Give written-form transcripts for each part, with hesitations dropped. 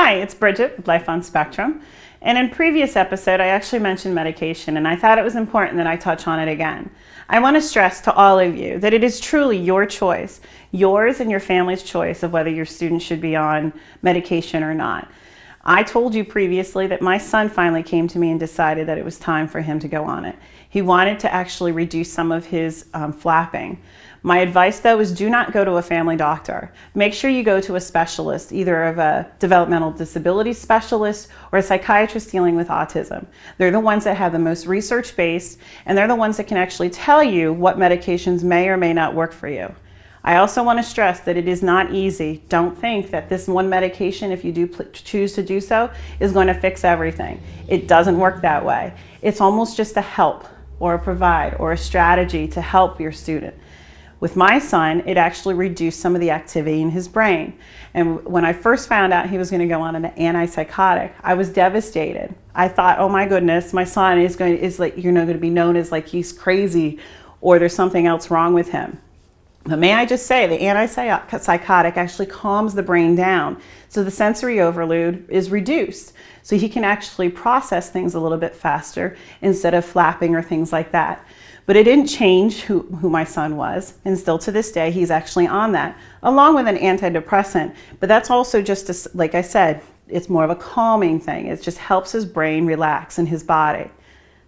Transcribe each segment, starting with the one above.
Hi, it's Bridget with Life on Spectrum. And in previous episode, I actually mentioned medication, and I thought it was important that I touch on it again. I want to stress to all of you that it is truly your choice, yours and your family's choice of whether your student should be on medication or not. I told you previously that my son finally came to me and decided that it was time for him to go on it. He wanted to actually reduce some of his flapping. My advice though is do not go to a family doctor. Make sure you go to a specialist, either of a developmental disability specialist or a psychiatrist dealing with autism. They're the ones that have the most research based, and they're the ones that can actually tell you what medications may or may not work for you. I also want to stress that it is not easy. Don't think that this one medication, if you do choose to do so, is going to fix everything. It doesn't work that way. It's almost just a help or a provide or a strategy to help your student. With my son, it actually reduced some of the activity in his brain. And when I first found out he was going to go on an antipsychotic, I was devastated. I thought, oh my goodness, my son is going to be known as like he's crazy or there's something else wrong with him. But may I just say, the antipsychotic actually calms the brain down, so the sensory overload is reduced. So he can actually process things a little bit faster instead of flapping or things like that. But it didn't change who my son was, and still to this day he's actually on that, along with an antidepressant. But that's also just, like I said, it's more of a calming thing. It just helps his brain relax and his body.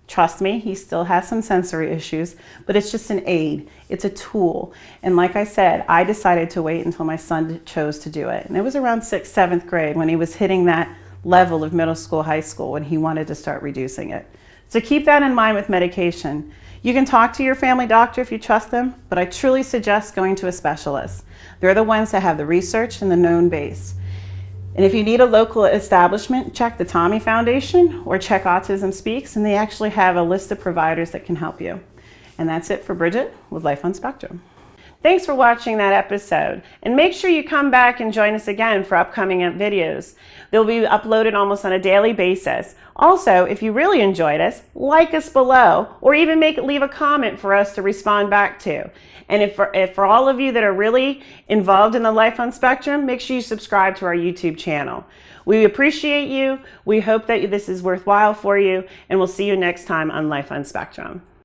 Trust me, he still has some sensory issues, but it's just an aid. It's a tool. And like I said, I decided to wait until my son chose to do it. And it was around 6th, 7th grade when he was hitting that level of middle school, high school, when he wanted to start reducing it. So keep that in mind with medication. You can talk to your family doctor if you trust them, but I truly suggest going to a specialist. They're the ones that have the research and the known base. And if you need a local establishment, check the Tommy Foundation or check Autism Speaks, and they actually have a list of providers that can help you. And that's it for Bridget with Life on Spectrum. Thanks for watching that episode, and make sure you come back and join us again for upcoming videos. They'll be uploaded almost on a daily basis. Also, if you really enjoyed us, like us below, or even leave a comment for us to respond back to. And if for all of you that are really involved in the Life on Spectrum, make sure you subscribe to our YouTube channel. We appreciate you. We hope that this is worthwhile for you, and we'll see you next time on Life on Spectrum.